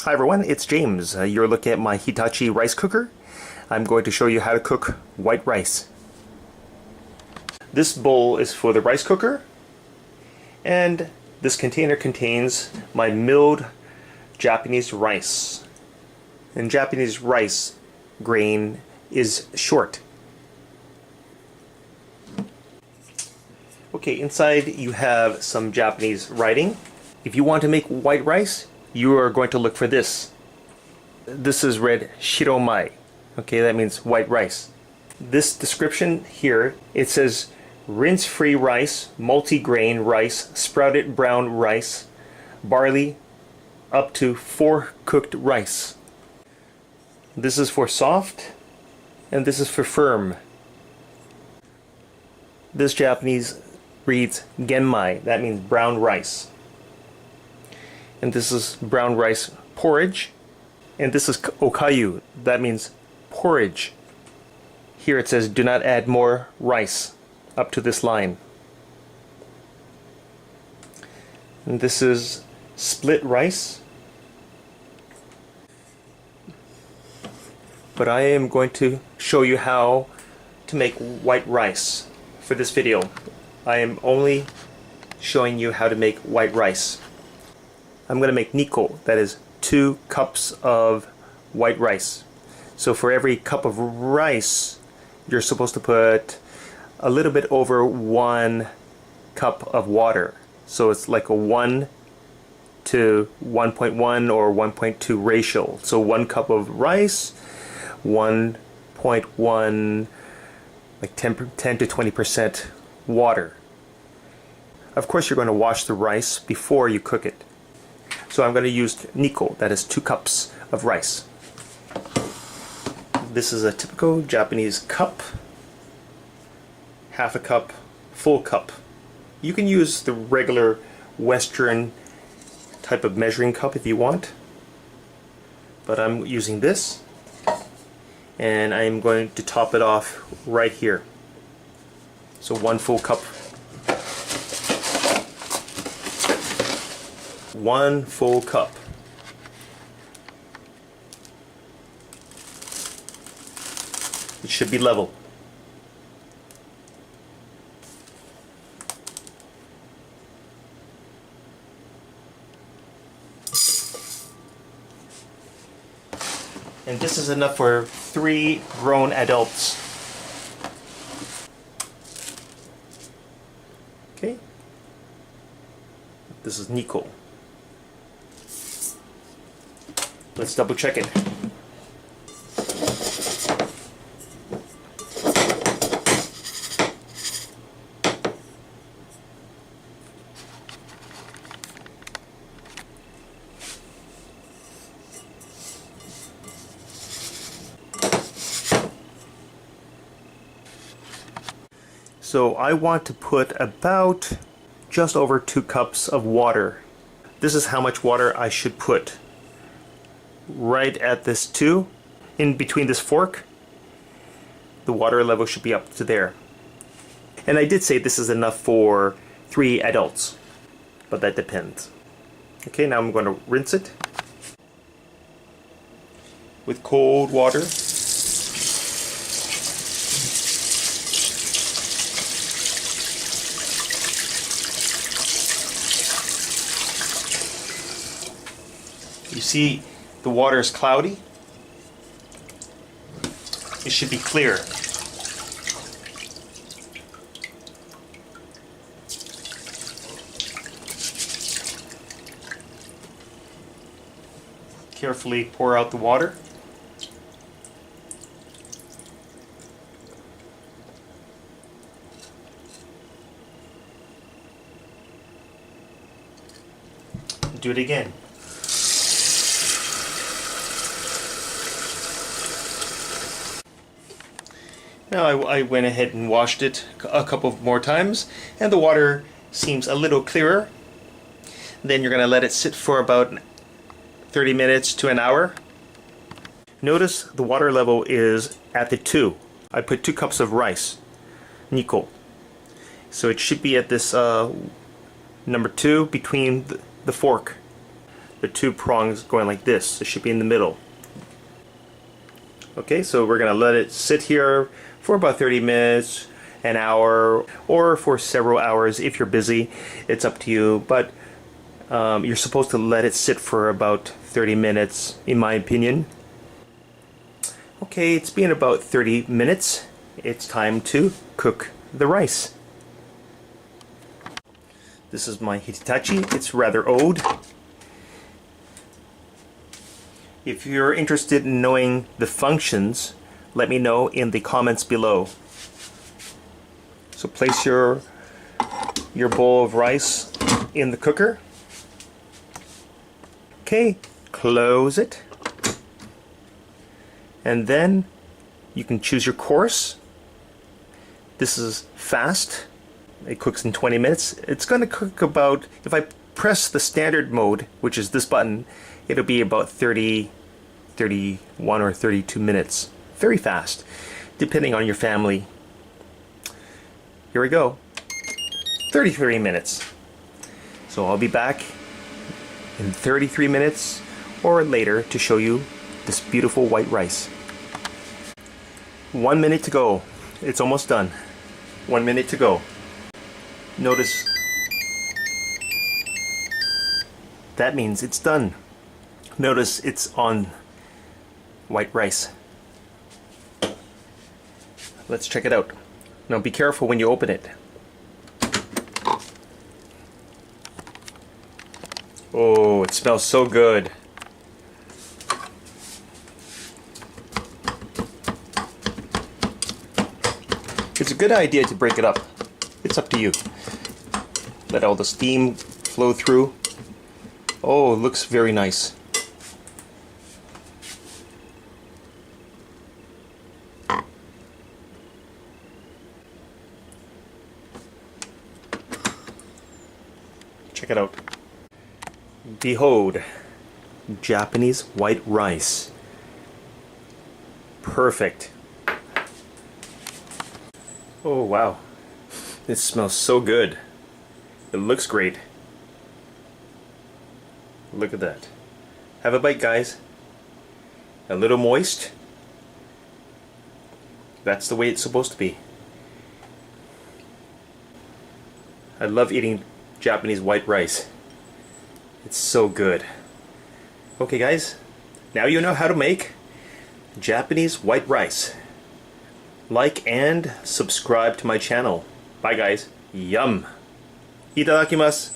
Hi everyone, it's James. You're looking at my Hitachi rice cooker. I'm going to show you how to cook white rice. This bowl is for the rice cooker, and this container contains my milled Japanese rice. And Japanese rice grain is short. Okay, inside you have some Japanese writing. If you want to make white rice, you are going to look for this. This is read shiromai. Okay, that means white rice. This description here, it says rinse-free rice, multi-grain rice, sprouted brown rice, barley, up to 4 cooked rice. This is for soft, and this is for firm. This Japanese reads genmai, that means brown rice. And this is brown rice porridge. And this is okayu, that means porridge. Here it says do not add more rice up to this line. And this is split rice. But I am going to show you how to make white rice for this video. I am only showing you how to make white rice. I'm going to make nikko, that is 2 cups of white rice. So for every cup of rice, you're supposed to put a little bit over 1 cup of water. So it's like a 1 to 1.1 or 1.2 ratio. So 1 cup of rice, 1.1, like 10 to 20% water. Of course you're going to wash the rice before you cook it. So I'm going to use nikko, that is 2 cups of rice. This is a typical Japanese cup, half a cup, full cup. You can use the regular Western type of measuring cup if you want, but I'm using this, and I'm going to top it off right here. So 1 full cup. 1 full cup. It should be level. And this is enough for 3 grown adults. Okay. This is nikko. Let's double check it. So I want to put about just over 2 cups of water. This is how much water I should put. Right at this 2, in between this fork, the water level should be up to there. And I did say this is enough for 3 adults, but that depends. Okay, now I'm going to rinse it with cold water. You see, the water is cloudy. It should be clear. Carefully pour out the water. Do it again. Now I went ahead and washed it a couple more times, and the water seems a little clearer. Then you're going to let it sit for about 30 minutes to an hour. Notice the water level is at the 2. I put 2 cups of rice, nikko. So it should be at this number 2 between the fork. the two prongs going like this. It should be in the middle. Okay, so we're gonna let it sit here for about 30 minutes, an hour, or for several hours if you're busy. It's up to you, but you're supposed to let it sit for about 30 minutes, in my opinion. Okay, it's been about 30 minutes. It's time to cook the rice. This is my Hitachi. It's rather old. If you're interested in knowing the functions, let me know in the comments below. So place your bowl of rice in the cooker. Okay, close it. And then you can choose your course. This is fast. It cooks in 20 minutes. It's going to cook about, if I press the standard mode, which is this button, it'll be about 30, 31 or 32 minutes. Very fast, depending on your family. Here we go. 33 minutes. So I'll be back in 33 minutes or later to show you this beautiful white rice. 1 minute to go. It's almost done. 1 minute to go. Notice that means it's done. Notice it's on white rice. Let's check it out. Now be careful when you open it. Oh, it smells so good. It's a good idea to break it up. It's up to you. Let all the steam flow through. Oh, it looks very nice. Check it out. Behold, Japanese white rice. Perfect. Oh wow, it smells so good. It looks great. Look at that. Have a bite, guys. A little moist. That's the way it's supposed to be. I love eating Japanese white rice. It's so good. Okay guys, now you know how to make Japanese white rice. Like and subscribe to my channel. Bye guys. Yum. Itadakimasu.